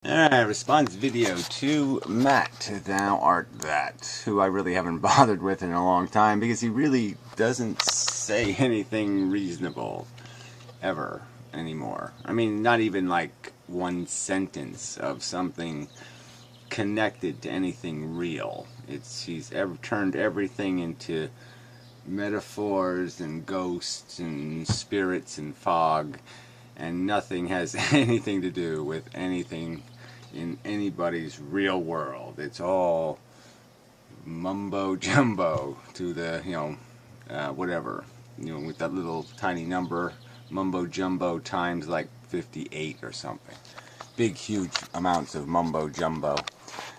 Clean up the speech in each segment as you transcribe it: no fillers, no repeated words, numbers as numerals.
Alright, response video to Matt, Thou Art That, who I really haven't bothered with in a long time because he really doesn't say anything reasonable ever anymore. I mean, not even like one sentence of something connected to anything real. He's turned everything into metaphors and ghosts and spirits and fog, and nothing has anything to do with anything in anybody's real world. It's all mumbo jumbo to the, whatever, with that little tiny number, mumbo jumbo times like 58 or something. Big, huge amounts of mumbo jumbo.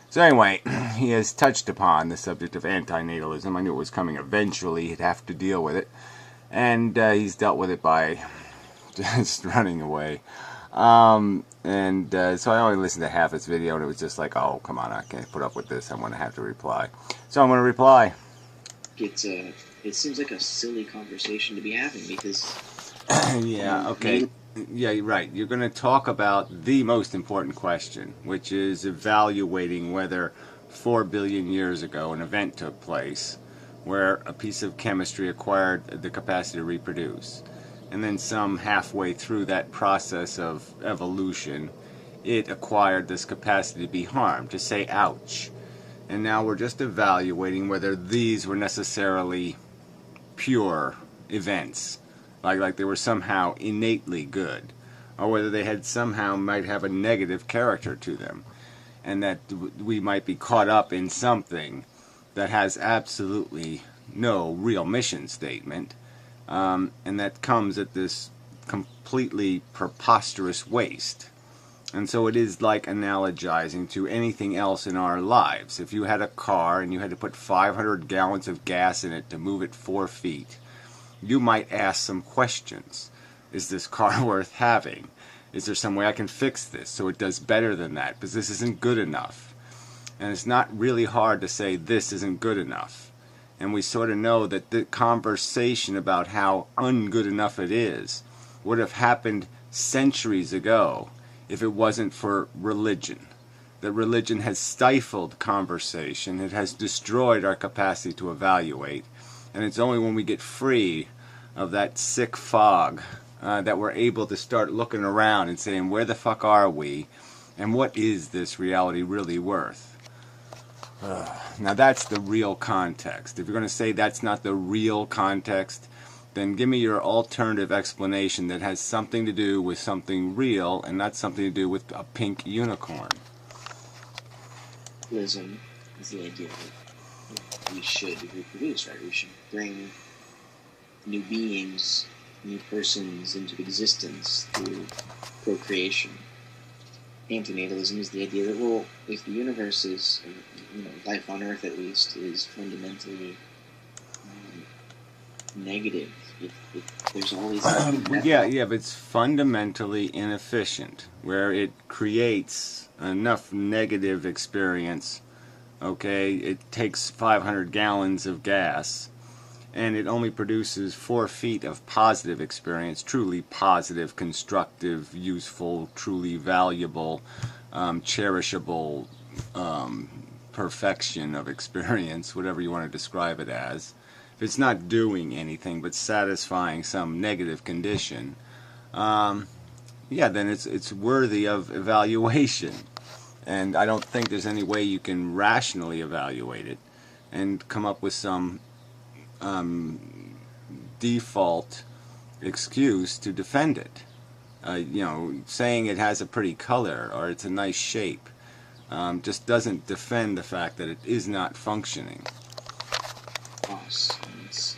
So anyway, he has touched upon the subject of antinatalism. I knew it was coming eventually. He'd have to deal with it. And he's dealt with it by just running away. So I only listened to half this video, and it was just like, oh, come on, I can't put up with this. I'm going to have to reply. So I'm going to reply. It seems like a silly conversation to be having because... yeah, okay. Yeah, you're right. You're going to talk about the most important question, which is evaluating whether 4 billion years ago an event took place where a piece of chemistry acquired the capacity to reproduce. And then some halfway through that process of evolution, it acquired this capacity to be harmed, to say ouch. And now we're just evaluating whether these were necessarily pure events, like they were somehow innately good, or whether they had somehow might have a negative character to them, and that we might be caught up in something that has absolutely no real mission statement, and that comes at this completely preposterous waste. And so it is like analogizing to anything else in our lives. If you had a car and you had to put 500 gallons of gas in it to move it 4 feet, you might ask some questions. Is this car worth having? Is there some way I can fix this so it does better than that? Because this isn't good enough. And it's not really hard to say this isn't good enough. And we sort of know that the conversation about how ungood enough it is would have happened centuries ago if it wasn't for religion. That religion has stifled conversation. It has destroyed our capacity to evaluate. And it's only when we get free of that sick fog that we're able to start looking around and saying, where the fuck are we? And what is this reality really worth? Now that's the real context. If you're going to say that's not the real context, then give me your alternative explanation that has something to do with something real and not something to do with a pink unicorn. Natalism is the idea that we should reproduce, right? We should bring new beings, new persons into existence through procreation. Antinatalism is the idea that, well, if the universe is, life on Earth at least, is fundamentally negative, if there's always... but it's fundamentally inefficient, where it creates enough negative experience, okay? It takes 500 gallons of gas, and it only produces 4 feet of positive experience, truly positive, constructive, useful, truly valuable, cherishable perfection of experience, whatever you want to describe it as. If it's not doing anything but satisfying some negative condition, then it's worthy of evaluation. And I don't think there's any way you can rationally evaluate it and come up with some default excuse to defend it. Saying it has a pretty color or it's a nice shape just doesn't defend the fact that it is not functioning.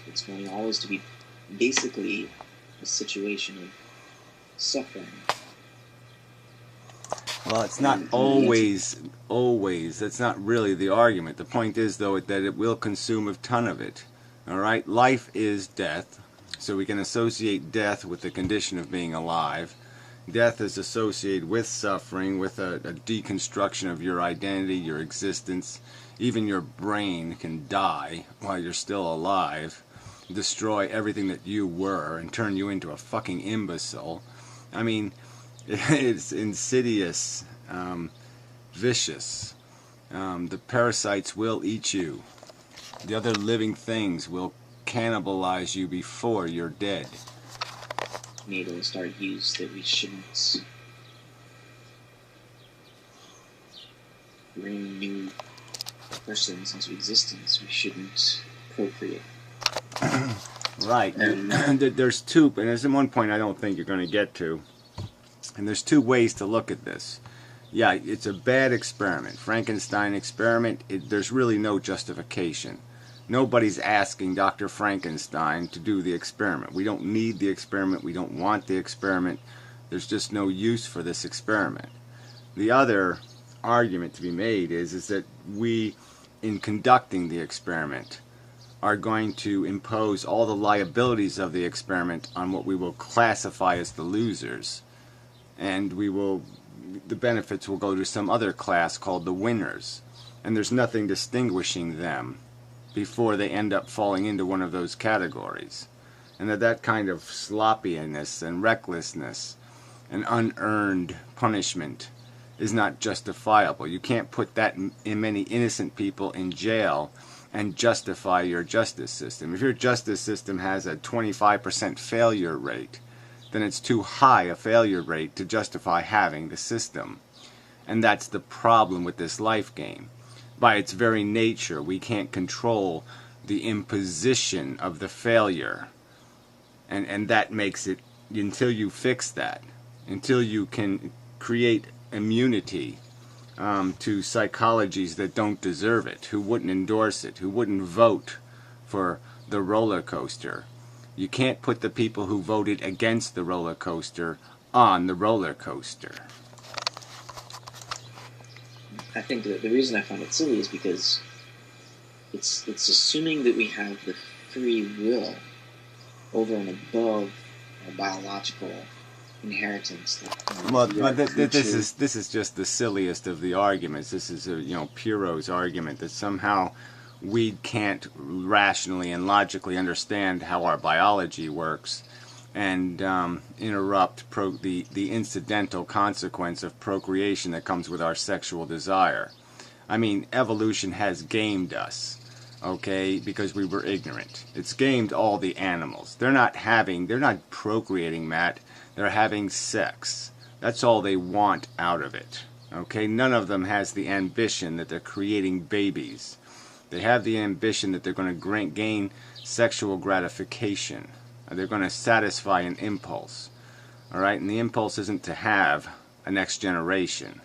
It's going always to be basically a situation of suffering. Well, it's not always. That's not really the argument. The point is, though, that it will consume a ton of it. All right? Life is death, so we can associate death with the condition of being alive. Death is associated with suffering, with a deconstruction of your identity, your existence. Even your brain can die while you're still alive, destroy everything that you were, and turn you into a fucking imbecile. I mean, it's insidious vicious. The parasites will eat you. The other living things will cannibalize you before you're dead. Natalist argues that we shouldn't bring new persons into existence. We shouldn't procreate. Right. There's two, and there's one point I don't think you're going to get to. And there's two ways to look at this. Yeah, it's a bad experiment. Frankenstein experiment, there's really no justification. Nobody's asking Dr. Frankenstein to do the experiment. We don't need the experiment. We don't want the experiment. There's just no use for this experiment. The other argument to be made is that we, in conducting the experiment, are going to impose all the liabilities of the experiment on what we will classify as the losers. And the benefits will go to some other class called the winners. And there's nothing distinguishing them before they end up falling into one of those categories. And that kind of sloppiness and recklessness and unearned punishment is not justifiable. You can't put that in many innocent people in jail and justify your justice system. If your justice system has a 25% failure rate, then it's too high a failure rate to justify having the system. And that's the problem with this life game. By its very nature, we can't control the imposition of the failure. And that makes it, until you fix that, until you can create immunity to psychologies that don't deserve it, who wouldn't endorse it, who wouldn't vote for the roller coaster. You can't put the people who voted against the roller coaster on the roller coaster. I think that the reason I find it silly is because it's assuming that we have the free will over and above our biological inheritance. This is just the silliest of the arguments. This is Piro's argument that somehow we can't rationally and logically understand how our biology works and interrupt the incidental consequence of procreation that comes with our sexual desire. I mean, evolution has gamed us, okay, because we were ignorant. It's gamed all the animals. They're not procreating, Matt. They're having sex. That's all they want out of it, okay? None of them has the ambition that they're creating babies. They have the ambition that they're going to gain sexual gratification. They're going to satisfy an impulse. All right? And the impulse isn't to have a next generation.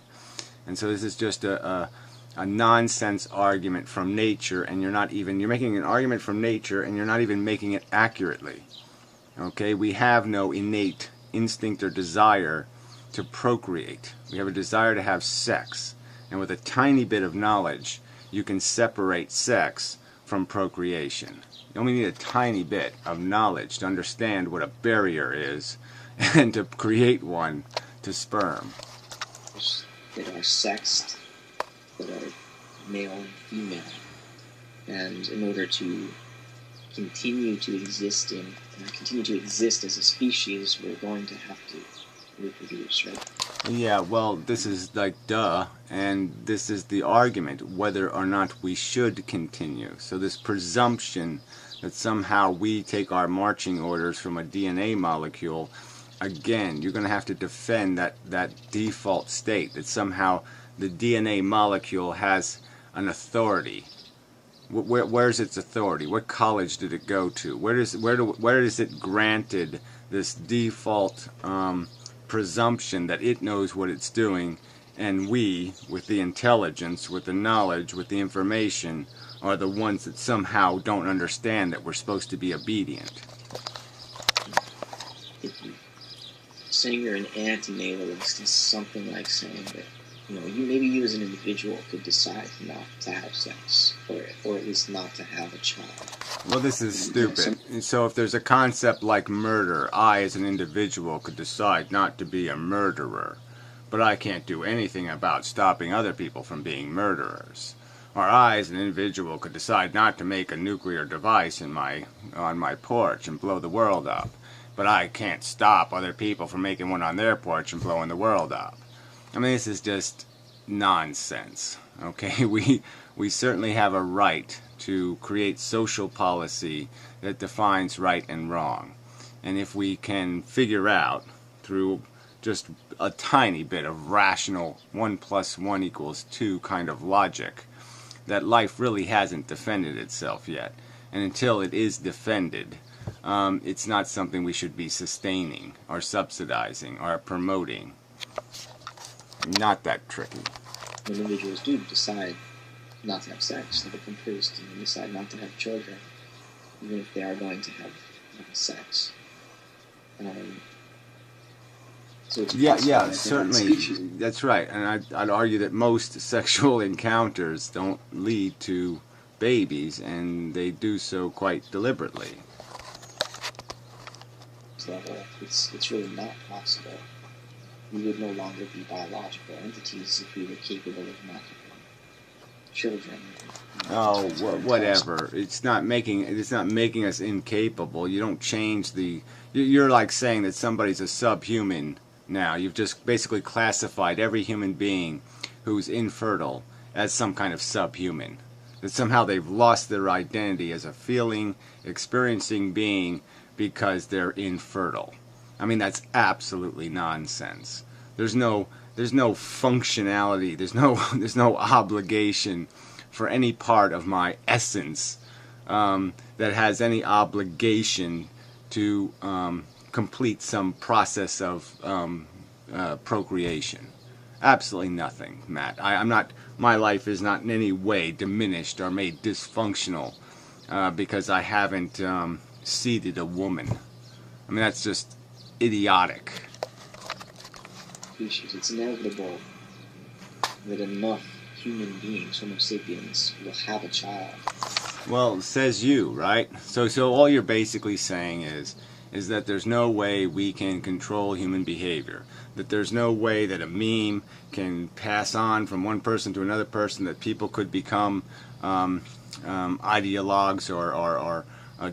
And so this is just a nonsense argument from nature, and you're making an argument from nature and you're not even making it accurately. Okay? We have no innate instinct or desire to procreate. We have a desire to have sex. And with a tiny bit of knowledge, you can separate sex from procreation. You only need a tiny bit of knowledge to understand what a barrier is and to create one to sperm. That are sexed, that are male and female. And in order to continue to exist as a species, we're going to have to reproduce, right? Yeah, well, this is like duh, and this is the argument, whether or not we should continue. So this presumption that somehow we take our marching orders from a DNA molecule, again, you're going to have to defend that default state, that somehow the DNA molecule has an authority. Where's its authority? What college did it go to? Where is it granted this default presumption that it knows what it's doing, and we, with the intelligence, with the knowledge, with the information, are the ones that somehow don't understand that we're supposed to be obedient? Saying you're an antinatalist is something like saying that maybe you as an individual could decide not to have sex, or at least not to have a child. Well, this is stupid. So if there's a concept like murder, I as an individual could decide not to be a murderer, but I can't do anything about stopping other people from being murderers. Or I as an individual could decide not to make a nuclear device on my porch and blow the world up, but I can't stop other people from making one on their porch and blowing the world up. I mean, this is just nonsense. Okay, we certainly have a right to create social policy that defines right and wrong. And if we can figure out through just a tiny bit of rational 1 + 1 = 2 kind of logic that life really hasn't defended itself yet, and until it is defended, it's not something we should be sustaining or subsidizing or promoting. Not that tricky. When individuals do decide not to have sex, they become priests and they decide not to have children, even if they are going to have sex. So it's yeah, certainly. That's right. And I'd argue that most sexual encounters don't lead to babies, and they do so quite deliberately. Level, it's really not possible. We would no longer be biological entities if we were capable of not having children. Oh, whatever. It's not making us incapable. You don't change the. You're like saying that somebody's a subhuman now. You've just basically classified every human being who's infertile as some kind of subhuman. That somehow they've lost their identity as a feeling, experiencing being because they're infertile. I mean, that's absolutely nonsense. There's no functionality. There's no obligation for any part of my essence that has any obligation to complete some process of procreation. Absolutely nothing, Matt. I'm not. My life is not in any way diminished or made dysfunctional because I haven't seeded a woman. I mean, that's just idiotic. It's inevitable that enough human beings, Homo sapiens, will have a child. Well, says you, right? So all you're basically saying is that there's no way we can control human behavior. That there's no way that a meme can pass on from one person to another person, that people could become ideologues or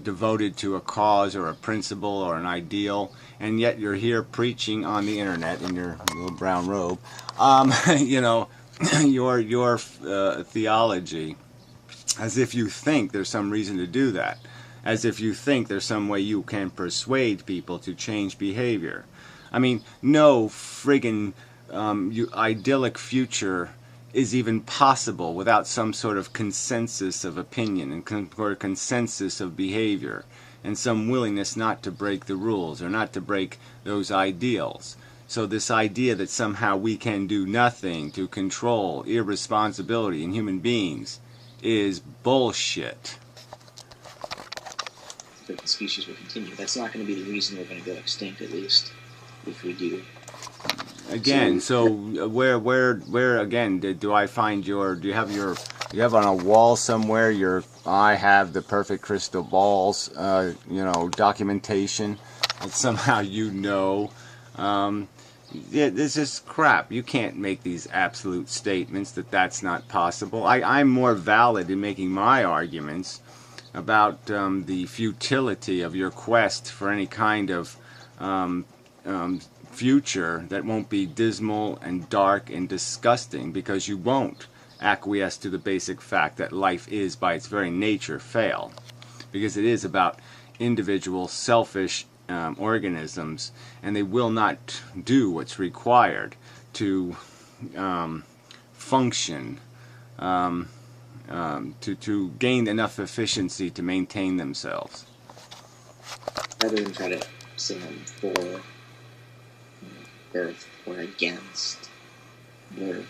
devoted to a cause or a principle or an ideal, and yet you're here preaching on the internet in your little brown robe, you know, your theology, as if you think there's some reason to do that, as if you think there's some way you can persuade people to change behavior. I mean, no friggin' idyllic future is even possible without some sort of consensus of opinion and or consensus of behavior and some willingness not to break the rules or not to break those ideals. So this idea that somehow we can do nothing to control irresponsibility in human beings is bullshit. That the species will continue. That's not going to be the reason we're going to go extinct, at least, if we do. Again, so where again do I find do you have on a wall somewhere I have the perfect crystal balls, documentation that somehow yeah, this is crap. You can't make these absolute statements that that's not possible. I'm more valid in making my arguments about the futility of your quest for any kind of future that won't be dismal and dark and disgusting, because you won't acquiesce to the basic fact that life is by its very nature fail, because it is about individual selfish organisms, and they will not do what's required to function, to gain enough efficiency to maintain themselves. Rather than try to say I'm for birth or against birth,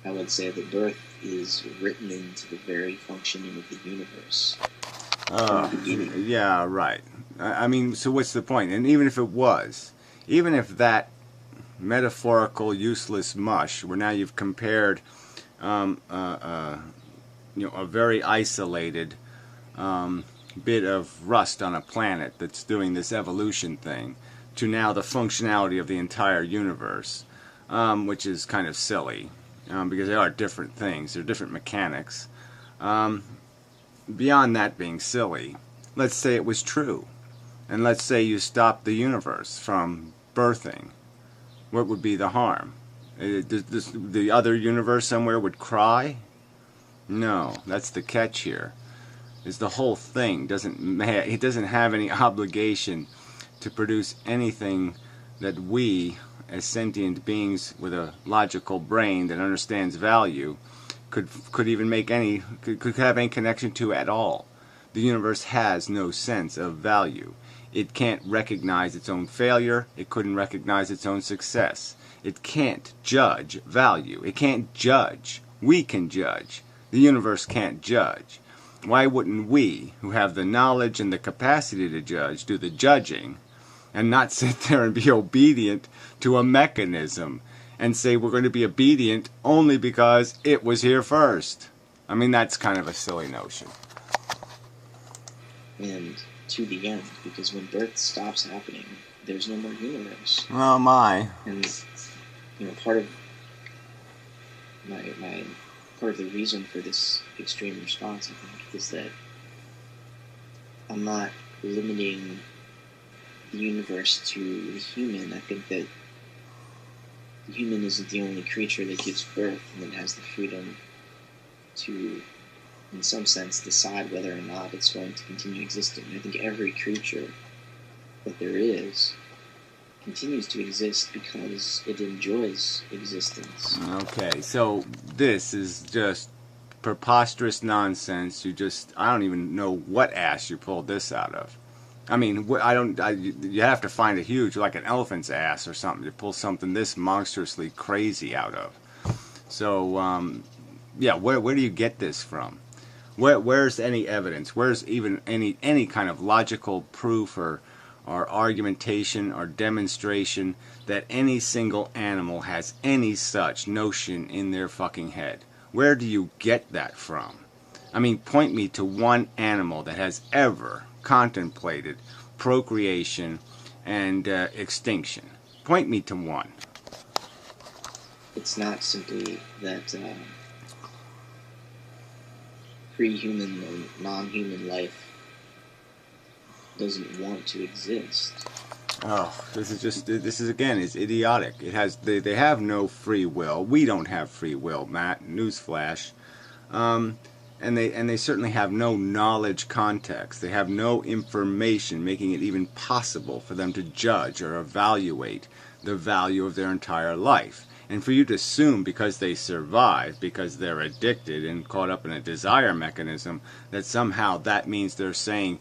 I would say that birth is written into the very functioning of the universe. Yeah, right. I mean, so what's the point? And even if it was, even if that metaphorical useless mush, where now you've compared a very isolated bit of rust on a planet that's doing this evolution thing, to now the functionality of the entire universe, which is kind of silly, because they are different things, they're different mechanics. Beyond that being silly, let's say it was true, and let's say you stopped the universe from birthing. What would be the harm? The other universe somewhere would cry? No, that's the catch here. Is the whole thing it doesn't have any obligation to produce anything that we, as sentient beings with a logical brain that understands value, could even make any could have any connection to at all. The universe has no sense of value. It can't recognize its own failure. It couldn't recognize its own success. It can't judge value. It can't judge. We can judge. The universe can't judge. Why wouldn't we, who have the knowledge and the capacity to judge, do the judging and not sit there and be obedient to a mechanism and say we're going to be obedient only because it was here first? I mean, that's kind of a silly notion. And to the end, because when birth stops happening, there's no more universe. Oh my. And part of part of the reason for this extreme response, I think, is that I'm not limiting the universe to the human. I think that the human isn't the only creature that gives birth and that has the freedom to, in some sense, decide whether or not it's going to continue existing. I think every creature that there is continues to exist because it enjoys existence. Okay, so this is just preposterous nonsense. I don't even know what ass you pulled this out of. I mean, you have to find a huge, like an elephant's ass or something, to pull something this monstrously crazy out of. So, where do you get this from? Where's any evidence? Where's even any kind of logical proof or argumentation or demonstration that any single animal has any such notion in their fucking head? Where do you get that from? I mean, point me to one animal that has ever contemplated procreation and extinction. Point me to one. It's not simply that pre-human or non-human life doesn't want to exist. Oh, this is again is idiotic. They have no free will. We don't have free will, Matt. Newsflash. And they certainly have no knowledge context. They have no information making it even possible for them to judge or evaluate the value of their entire life. And for you to assume because they survive, because they're addicted and caught up in a desire mechanism, that somehow that means they're saying,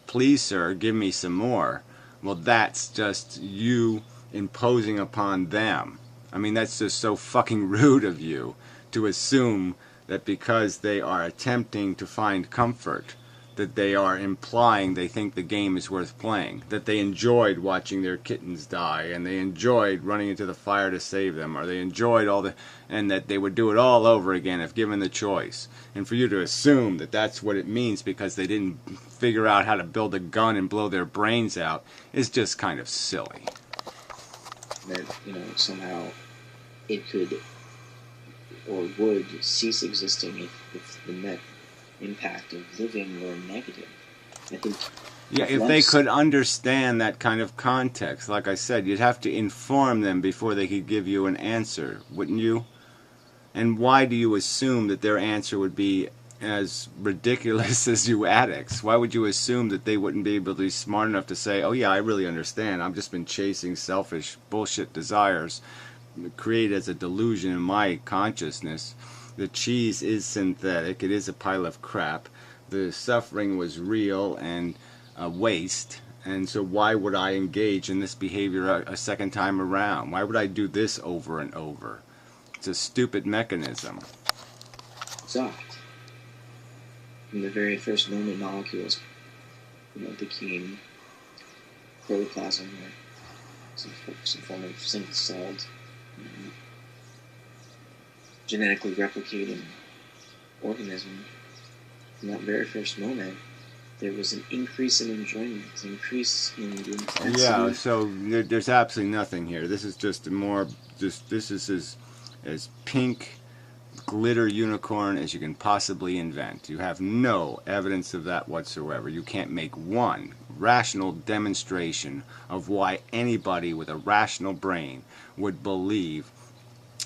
please, sir, give me some more. Well, that's just you imposing upon them. I mean, that's just so fucking rude of you to assume that because they are attempting to find comfort, that they are implying they think the game is worth playing, that they enjoyed watching their kittens die, and they enjoyed running into the fire to save them, or they enjoyed and that they would do it all over again if given the choice. And for you to assume that that's what it means because they didn't figure out how to build a gun and blow their brains out is just kind of silly. That, somehow it could or would cease existing if the net impact of living were negative. I think. Yeah, if they could understand that kind of context, like I said, you'd have to inform them before they could give you an answer, wouldn't you? And why do you assume that their answer would be as ridiculous as you addicts? Why would you assume that they wouldn't be able to be smart enough to say, oh yeah, I really understand, I've just been chasing selfish bullshit desires created as a delusion in my consciousness. The cheese is synthetic, it is a pile of crap, the suffering was real and a waste, and so why would I engage in this behavior a second time around? Why would I do this over and over? It's a stupid mechanism. Exhaust. From the very first moment molecules became protoplasm or some form of single-celled genetically replicating organism, in that very first moment, there was an increase in enjoyment, an increase in the intensity. Yeah, so there's absolutely nothing here. This is just this is as pink glitter unicorn as you can possibly invent. You have no evidence of that whatsoever. You can't make one rational demonstration of why anybody with a rational brain would believe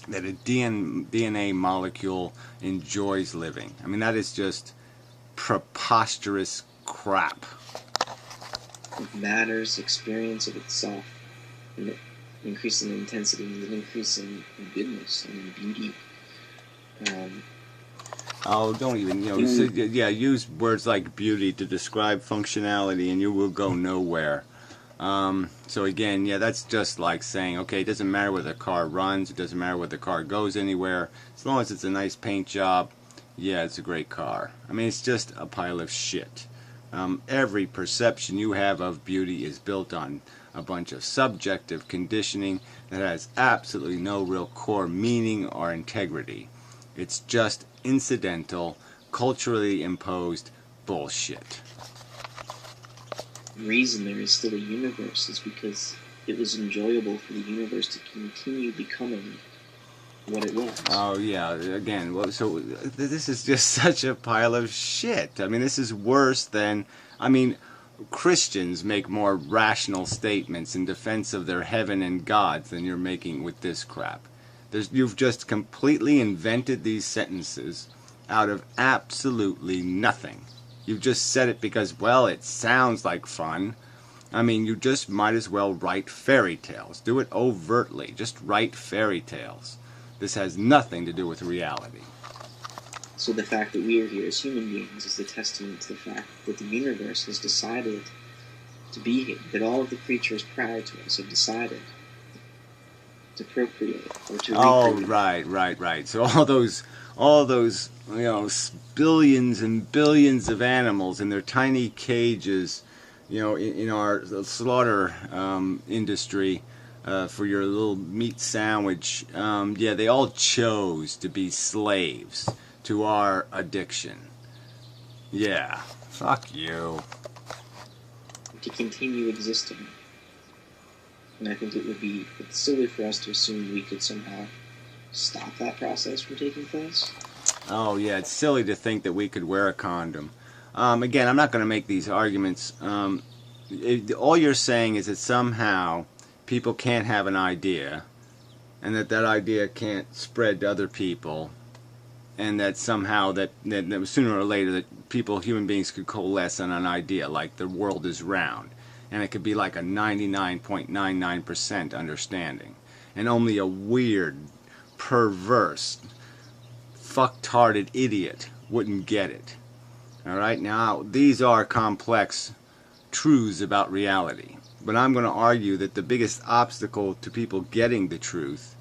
that a DNA molecule enjoys living. I mean, that is just preposterous crap. With matter's experience of itself, and increase in intensity, and an increase in goodness and in beauty. Oh, don't even, use words like beauty to describe functionality and you will go nowhere. So again, that's just like saying, okay, it doesn't matter whether the car runs, it doesn't matter whether the car goes anywhere, as long as it's a nice paint job, it's a great car. I mean, it's just a pile of shit. Every perception you have of beauty is built on a bunch of subjective conditioning that has absolutely no real core meaning or integrity. It's just incidental, culturally imposed bullshit. The reason there is still a universe is because it was enjoyable for the universe to continue becoming what it was. Oh yeah, again, so this is just such a pile of shit. I mean, this is worse than, Christians make more rational statements in defense of their heaven and gods than you're making with this crap. You've just completely invented these sentences out of absolutely nothing. You've just said it because, it sounds like fun. I mean, you just might as well write fairy tales. Do it overtly. Just write fairy tales. This has nothing to do with reality. So the fact that we are here as human beings is the testament to the fact that the universe has decided to be here, that all of the creatures prior to us have decided to procreate or to recreate. Right. So all those billions and billions of animals in their tiny cages, in our slaughter industry for your little meat sandwich, they all chose to be slaves to our addiction. Yeah, fuck you. To continue existing. And I think it's silly for us to assume we could somehow stop that process from taking place. Oh, yeah, it's silly to think that we could wear a condom. Again, I'm not going to make these arguments. All you're saying is that somehow people can't have an idea, and that idea can't spread to other people, and that somehow that sooner or later that human beings could coalesce on an idea, like the world is round. And it could be like a 99.99% understanding. And only a weird, perverse, fucktarded idiot wouldn't get it. Alright, now these are complex truths about reality. But I'm going to argue that the biggest obstacle to people getting the truth,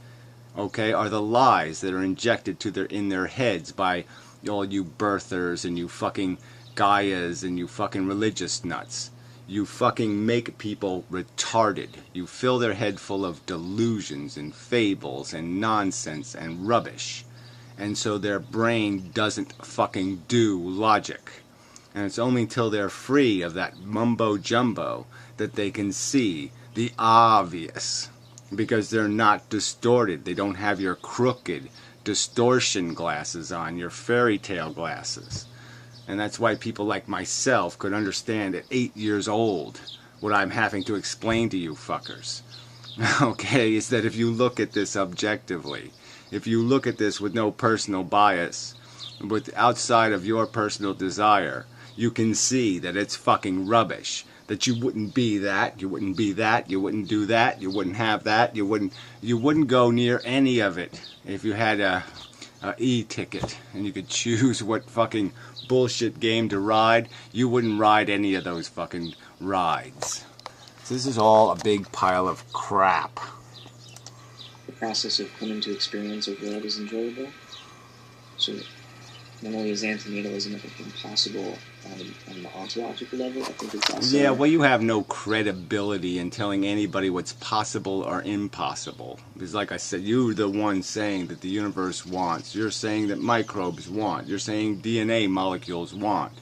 are the lies that are injected in their heads by all you birthers and you fucking Gaias and you fucking religious nuts. You fucking make people retarded. You fill their head full of delusions and fables and nonsense and rubbish. And so their brain doesn't fucking do logic. And it's only until they're free of that mumbo-jumbo that they can see the obvious. Because they're not distorted. They don't have your crooked distortion glasses on, your fairy tale glasses. And that's why people like myself could understand at 8 years old what I'm having to explain to you fuckers. Is that if you look at this objectively, if you look at this with no personal bias, with outside of your personal desire, you can see that it's fucking rubbish. That you wouldn't be that, you wouldn't be that, you wouldn't do that, you wouldn't have that, you wouldn't go near any of it if you had a e-ticket and you could choose what fucking bullshit game to ride. You wouldn't ride any of those fucking rides. So this is all a big pile of crap. The process of coming to experience a world is enjoyable. So not only is antinatalism impossible on an ontological level, I think it's also... Yeah, well, you have no credibility in telling anybody what's possible or impossible. Because like I said, you're the one saying that the universe wants. You're saying that microbes want. You're saying DNA molecules want.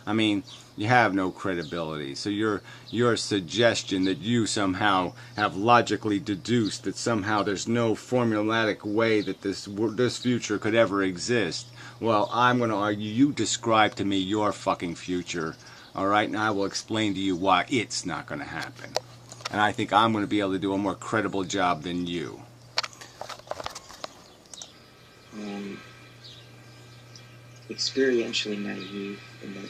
I mean, you have no credibility. So your suggestion that you somehow have logically deduced that somehow there's no formulatic way that this future could ever exist. Well, I'm going to argue you describe to me your fucking future, alright? And I will explain to you why it's not going to happen. And I think I'm going to be able to do a more credible job than you. experientially naive in that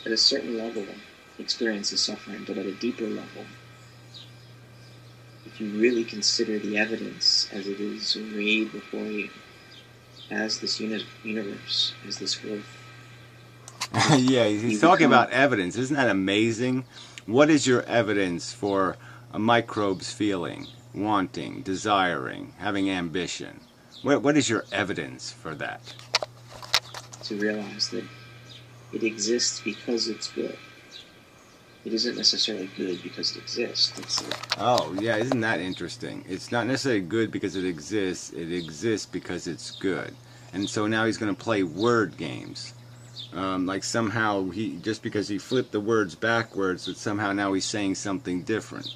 at a certain level experience is suffering, but at a deeper level, if you really consider the evidence as it is arrayed before you, as this universe, as this growth. Yeah, he's talking about evidence. Isn't that amazing? What is your evidence for a microbe's feeling, wanting, desiring, having ambition? What is your evidence for that? To realize that it exists because it's good. It isn't necessarily good because it exists. Oh, yeah, isn't that interesting? It's not necessarily good because it exists because it's good. And so now he's going to play word games. Like somehow, just because he flipped the words backwards, that somehow now he's saying something different.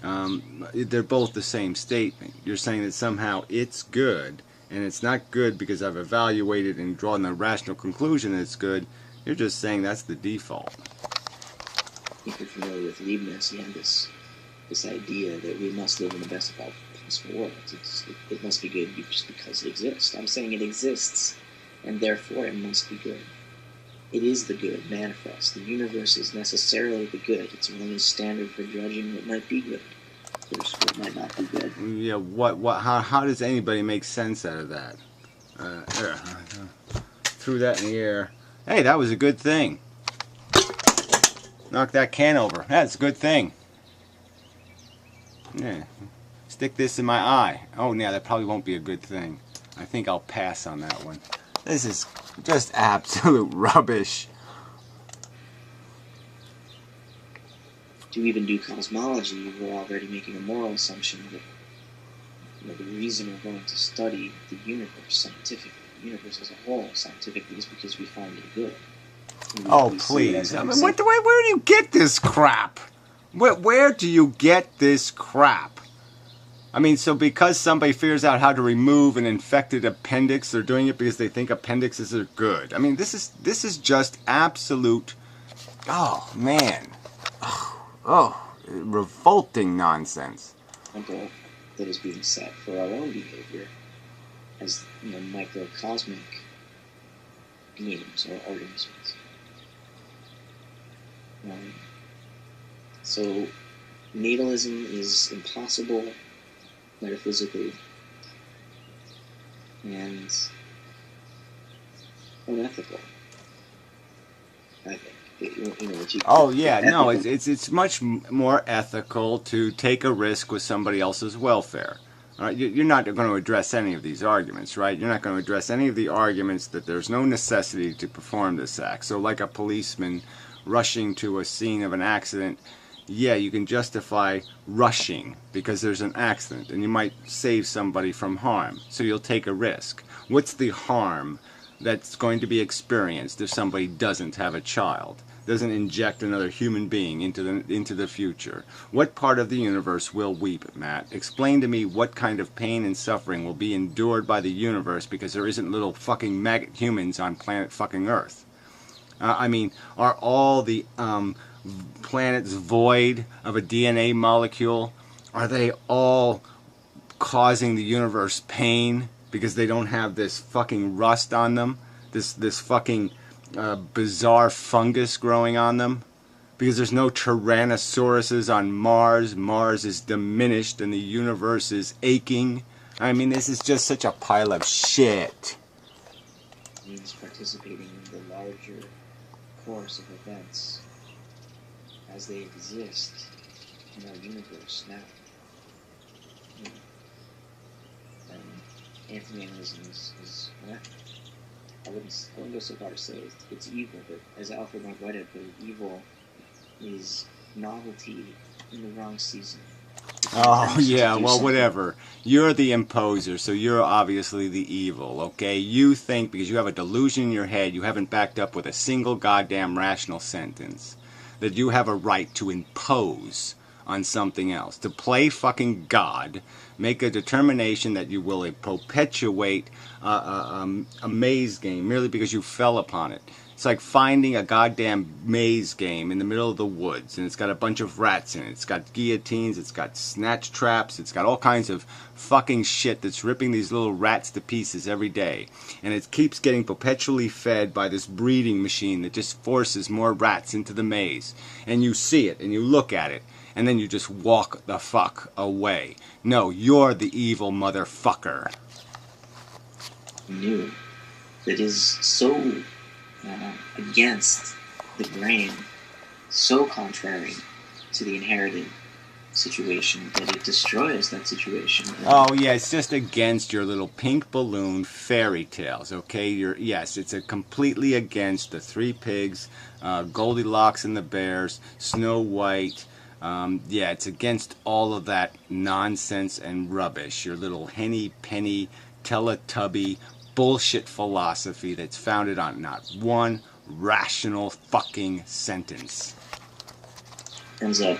They're both the same statement. You're saying that somehow it's good, and it's not good because I've evaluated and drawn the rational conclusion that it's good. You're just saying that's the default. If you're familiar with Leibniz, he had this idea that we must live in the best of all possible worlds. It must be good just because it exists. I'm saying it exists, and therefore it must be good. It is the good manifest. The universe is necessarily the good. It's only a standard for judging what might be good versus what might not be good. Yeah, how does anybody make sense out of that? Threw that in the air. Hey, that was a good thing. Knock that can over. That's a good thing. Yeah. Stick this in my eye. Oh, yeah, that probably won't be a good thing. I think I'll pass on that one. This is just absolute rubbish. To even do cosmology, we're already making a moral assumption that the reason we're going to study the universe scientifically, the universe as a whole scientifically, is because we find it good. Oh, please. I mean, where do you get this crap? Where do you get this crap? I mean, so because somebody figures out how to remove an infected appendix, they're doing it because they think appendixes are good. I mean, this is just absolute, oh, man. Oh, revolting nonsense. Example that is being set for our own behavior as microcosmic beings or organisms. So natalism is impossible metaphysically and unethical, I think. It's much more ethical to take a risk with somebody else's welfare. All right, you're not going to address any of these arguments, right? You're not going to address any of the arguments that there's no necessity to perform this act. So like a policeman rushing to a scene of an accident, yeah, you can justify rushing because there's an accident and you might save somebody from harm. So you'll take a risk. What's the harm that's going to be experienced if somebody doesn't have a child, doesn't inject another human being into the future? What part of the universe will weep, Matt? Explain to me what kind of pain and suffering will be endured by the universe because there isn't little fucking maggot humans on planet fucking Earth. I mean, are all the planets void of a DNA molecule? Are they all causing the universe pain because they don't have this fucking rust on them? This fucking bizarre fungus growing on them? Because there's no Tyrannosauruses on Mars. Mars is diminished and the universe is aching. I mean, this is just such a pile of shit. It means participating in the larger course of events as they exist in our universe now. Anti-natalism is I wouldn't go so far to say it's evil, but as Alfred North Whitehead put it, evil is novelty in the wrong season. Oh, yeah, well, whatever. You're the imposer, so you're obviously the evil, okay? You think, because you have a delusion in your head, you haven't backed up with a single goddamn rational sentence, that you have a right to impose on something else, to play fucking God, make a determination that you will perpetuate a maze game merely because you fell upon it. It's like finding a goddamn maze game in the middle of the woods, and it's got a bunch of rats in it. It's got guillotines, it's got snatch traps, it's got all kinds of fucking shit that's ripping these little rats to pieces every day. And it keeps getting perpetually fed by this breeding machine that just forces more rats into the maze. And you see it, and you look at it, and then you just walk the fuck away. No, you're the evil motherfucker. New. That is so against the grain, so contrary to the inherited situation that it destroys that situation. Oh yeah, it's just against your little pink balloon fairy tales, okay? Yes, it's completely against the Three Pigs, Goldilocks and the Bears, Snow White. Yeah, it's against all of that nonsense and rubbish. Your little henny penny Teletubby bullshit philosophy that's founded on not one rational fucking sentence. Ends up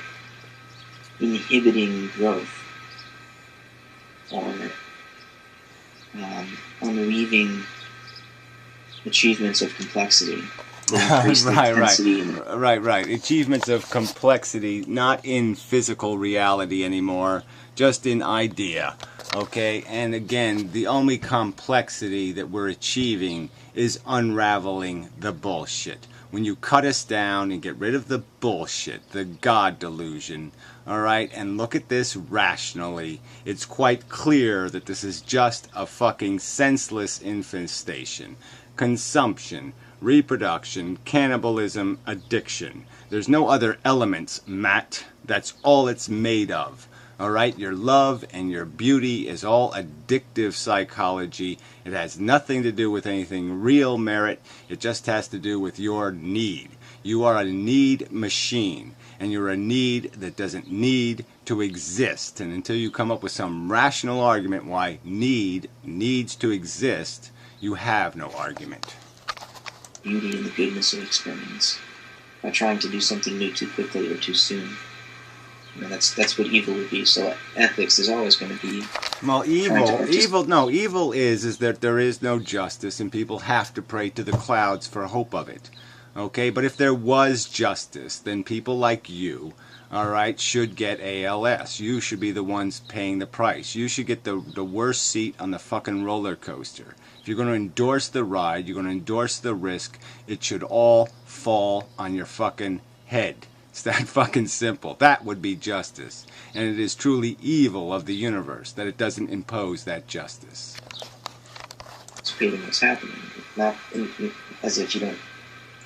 inhibiting growth or unweaving achievements of complexity. Right. Achievements of complexity, not in physical reality anymore, just in idea. Okay, and again, the only complexity that we're achieving is unraveling the bullshit. When you cut us down and get rid of the bullshit, the God delusion, alright, and look at this rationally, it's quite clear that this is just a fucking senseless infestation. Consumption, reproduction, cannibalism, addiction. There's no other elements, Matt. That's all it's made of. Alright, your love and your beauty is all addictive psychology. It has nothing to do with anything real merit. It just has to do with your need. You are a need machine, and you're a need that doesn't need to exist. And until you come up with some rational argument why need needs to exist, you have no argument. Beauty and the goodness of experiments. By trying to do something new too quickly or too soon. You know, that's what evil would be. So ethics is always going to be. Well, evil is that there is no justice, and people have to pray to the clouds for hope of it. Okay, but if there was justice, then people like you, all right, should get ALS. You should be the ones paying the price. You should get the worst seat on the fucking roller coaster. If you're going to endorse the ride, you're going to endorse the risk, it should all fall on your fucking head. It's that fucking simple. That would be justice. And it is truly evil of the universe that it doesn't impose that justice. It's feeling what's happening. Not as if you don't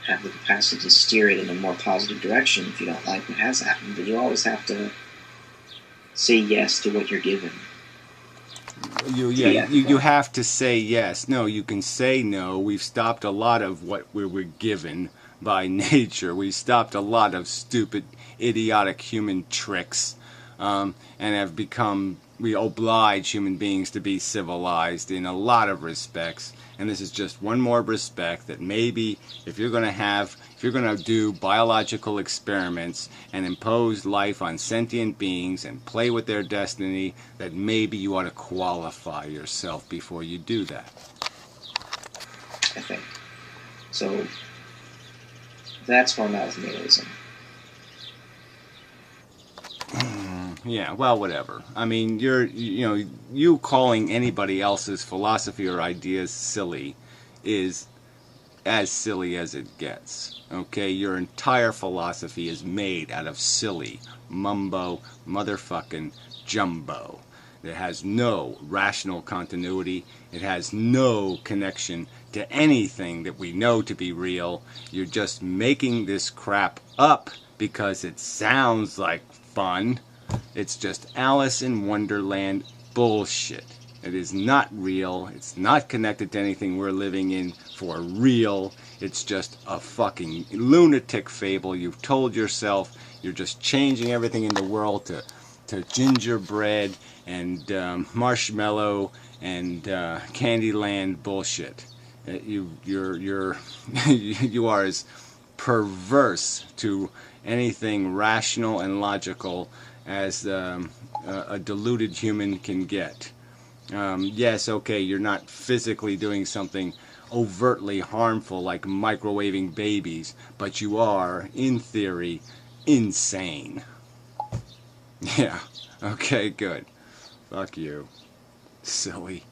have the capacity to steer it in a more positive direction if you don't like what has happened, but you always have to say yes to what you're given. You have to say yes. No, you can say no. We've stopped a lot of what we were given by nature. We stopped a lot of stupid, idiotic human tricks, and have become, we oblige human beings to be civilized in a lot of respects. And this is just one more respect that maybe if you're going to do biological experiments and impose life on sentient beings and play with their destiny, that maybe you ought to qualify yourself before you do that. I think. So that's where I'm at with Natalism. Yeah, well, whatever. I mean, you calling anybody else's philosophy or ideas silly is as silly as it gets. Okay, your entire philosophy is made out of silly mumbo motherfucking jumbo. It has no rational continuity. It has no connection to anything that we know to be real. You're just making this crap up because it sounds like fun. It's just Alice in Wonderland bullshit. It is not real. It's not connected to anything we're living in for real. It's just a fucking lunatic fable you've told yourself. You're just changing everything in the world to gingerbread and marshmallow and Candyland bullshit. You are as perverse to anything rational and logical as a deluded human can get. Yes, okay, you're not physically doing something overtly harmful like microwaving babies, but you are, in theory, insane. Yeah, okay, good. Fuck you. Silly.